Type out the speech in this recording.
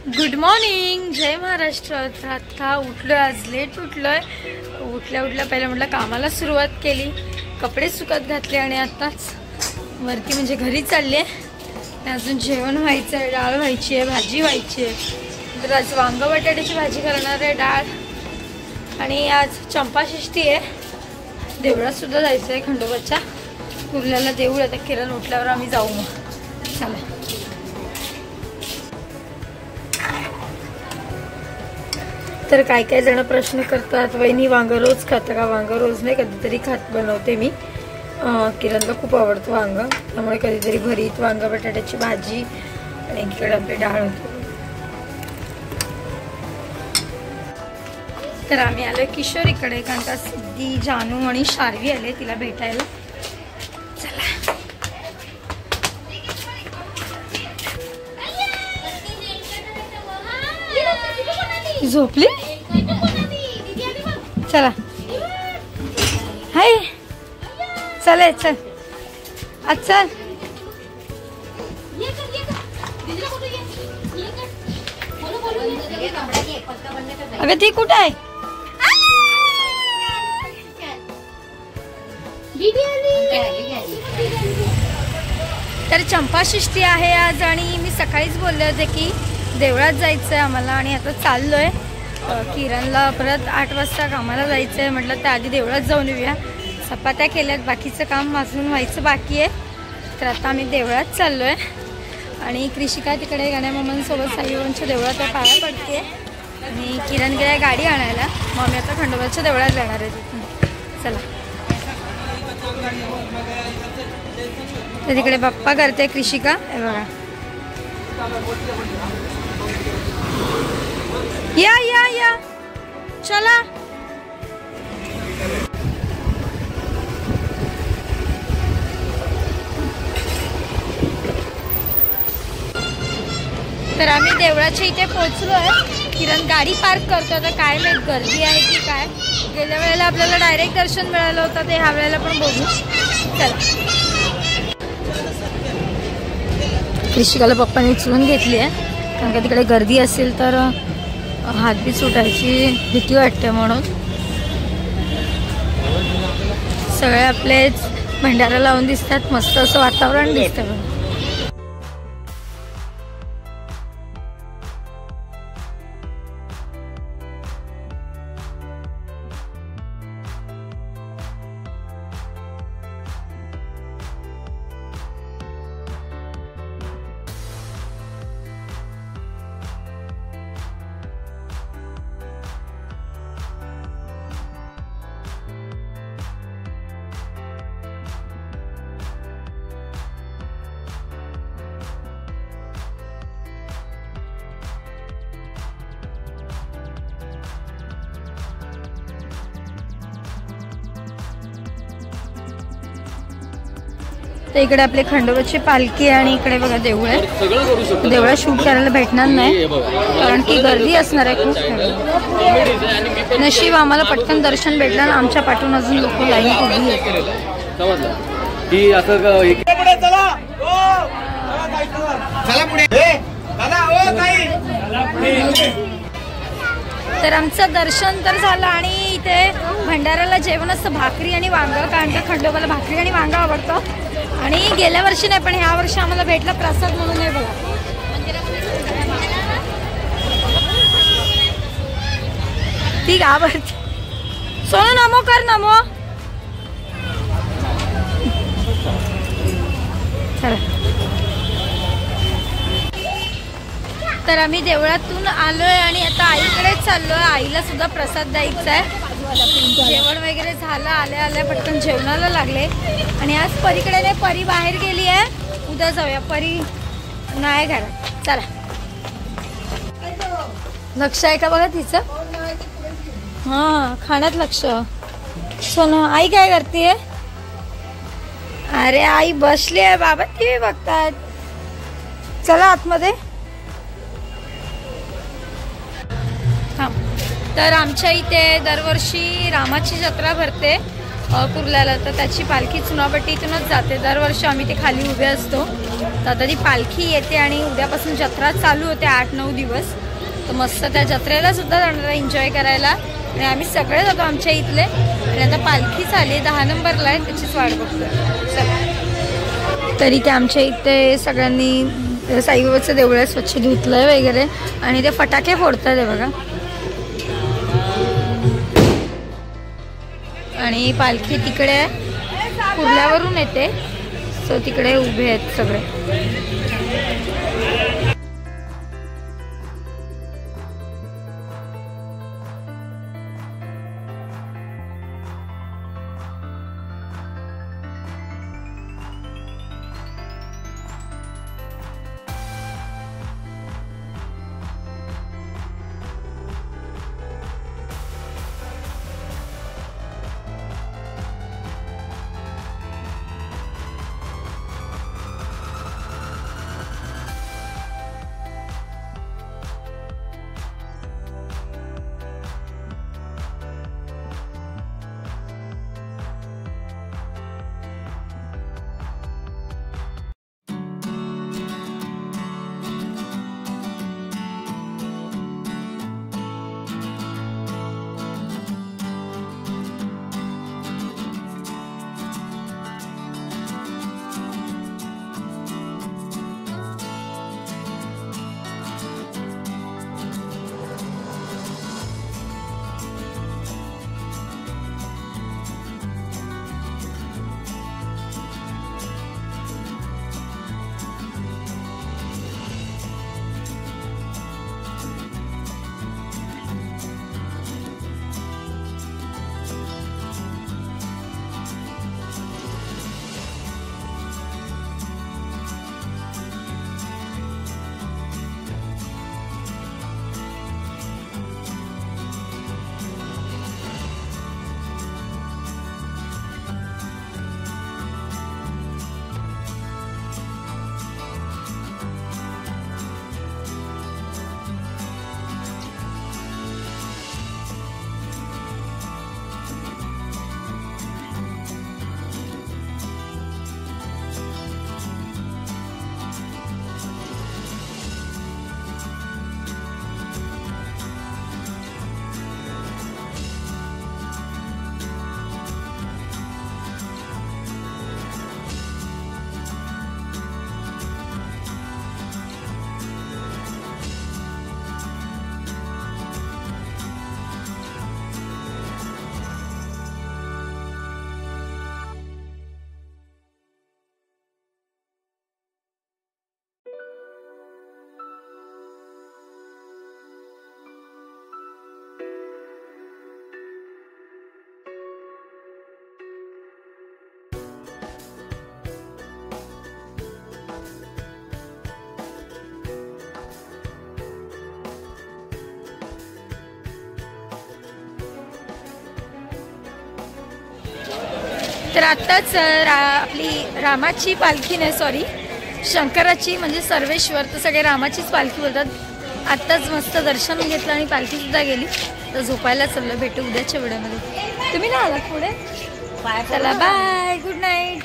Good morning, जय महाराष्ट्र। आता उठलोय, आज late उठलोय। उठल्या पहिलं म्हटलं कामाला सुरुवात केली, कपडे सुकत घातले आणि आताच वरती म्हणजे घरी चालले। अजून जेवण व्हायचं आहे, डाळ व्हायची आहे, भाजी व्हायची आहे। तर आज वांग बटाट्याची भाजी करणार आहे, डाळ। आणि आज चंपाषष्ठी आहे, देवळात सुद्धा जायचं आहे खंडोबाच्या। कुर्ल्याला देऊळ आहे, तर किरण उठल्यावर आम्ही जाऊ। मग चला। तर काय जण प्रश्न करतात, वहिनी वांग रोज खाता का? वांग रोज नाही, कधीतरी बनवते मी। किरणला खूप आवडतं वांग, त्यामुळे कधीतरी भरीत वांग बटाट्याची भाजी आणि इकडे आपली डाळ होती। तर आम्ही आलो किशोरीकडे, कारण का सिद्धी, जानू आणि शार्वी आले तिला भेटायला। चला। झोपली? चला, हाय, चल चल, आज चल। अगं ती कुठे आहे? तर चंपाषष्ठी आहे आज, आणि मी सकाळीच बोलले होते की देवळात जायचंय आम्हाला, आणि आता चाललोय। किरणला परत 8 वाजता कामाला जायचंय, म्हटलं तर आधी देवळात जाऊन येऊया। चपात्या केल्यात, बाकीचं काम अजून व्हायचं बाकी आहे। तर आता आम्ही देवळात चाललोय, आणि कृषिका तिकडे गण्यामामांसोबत साईबाबांच्या देवळात पाया पडते, आणि किरण गेल्या गाडी आणायला। मग आम्ही आता खंडोबाच्या देवळात जाणार आहे तिथून। चला। तर तिकडे बाप्पा करते कृषिका, हे बघा। या या या, चला। तर आम्ही देवळाच्या इथे पोहोचलोय। किरण गाडी पार्क करतो, आता काय माहित गर्दी आहे की काय। गेल्या वेळेला आपल्याला डायरेक्ट दर्शन मिळालं होतं, ते ह्या वेळेला पण बघू। चला। कृषिकाला पप्पाने उचलून घेतली आहे, कारण का तिकडे गर्दी असेल तर हात बी सुटायची भीती वाटते, म्हणून सगळे आपलेच भंडारा लावून दिसतात, मस्त असं वातावरण दिसतं। तर इकडे आपले खंडोबाची पालखी, आणि इकडे बघा देऊळ आहे। देवळात शूट करायला भेटणार नाही, कारण की गर्दी असणार आहे खूप। नशीब आम्हाला पटकन दर्शन भेटलं, आणि आमच्या पाठून अजून लोक लाईन उभी आहेत। तर आमचं दर्शन तर झालं, आणि इथे भंडाराला जेवण असतं, भाकरी आणि वांग, कारण का खंडोबाला भाकरी आणि वांग आवडतं। आणि गेल्या वर्षी नाही, पण ह्या वर्षी आम्हाला भेटला प्रसाद म्हणून आहे बघा। ती आवडते। सोनू नमो कर, नमो। तर आम्ही देवळातून आलोय, आणि आता आईकडेच चाललोय। आईला सुद्धा प्रसाद द्यायचा आहे। जेवण वगैरे झालं, आल्या पटकन जेवणाला लागले। आणि आज परीकडे नाही, परी बाहेर गेली आहे, उद्या जाऊया। परी नाही घरात, चला। लक्ष आहे का बघा तिचं? हा, खाण्यात लक्ष। सोनू, आई काय करते? अरे आई बसली आहे, बाबा टीव्ही बघतात। चला आतमध्ये। तर आमच्या इथे दरवर्षी रामाची जत्रा भरते, कुर्ल्याला, तर त्याची पालखी चुनाभट्टीतूनच जाते. दरवर्षी आम्ही ते खाली उभे असतो. तर आता ती पालखी येते आणि उद्यापासून जत्रा चालू होते 8-9 दिवस. तर मस्त त्या जत्रेला सुद्धा जाणार एन्जॉय करायला. आणि आम्ही सगळे जातो आमच्या इथले. आणि आता पालखी झाली 10 नंबरला आहे, त्याचीच वाट बघतो. तरी ते आमच्या इथे सगळ्यांनी साईबाबाचं देऊळ स्वच्छ धुतलंय वगैरे आणि ते फटाके फोडतात आहे बघा. आणि पालखी तिकडे कुर्ल्यावरून येते, सो तिकडे उभे आहेत सगळे. तर आत्ताच आपली रामाची पालखी नाही, सॉरी शंकराची म्हणजे सर्वेश्वर, तर सगळे रामाचीच पालखी बोलतात. आत्ताच मस्त दर्शन घेतलं आणि पालखीसुद्धा गेली. तर झोपायला चाललं. भेटू उद्याच्या व्हिडिओमध्ये. तुम्ही ना आलात पुढे. चला बाय, गुड नाईट.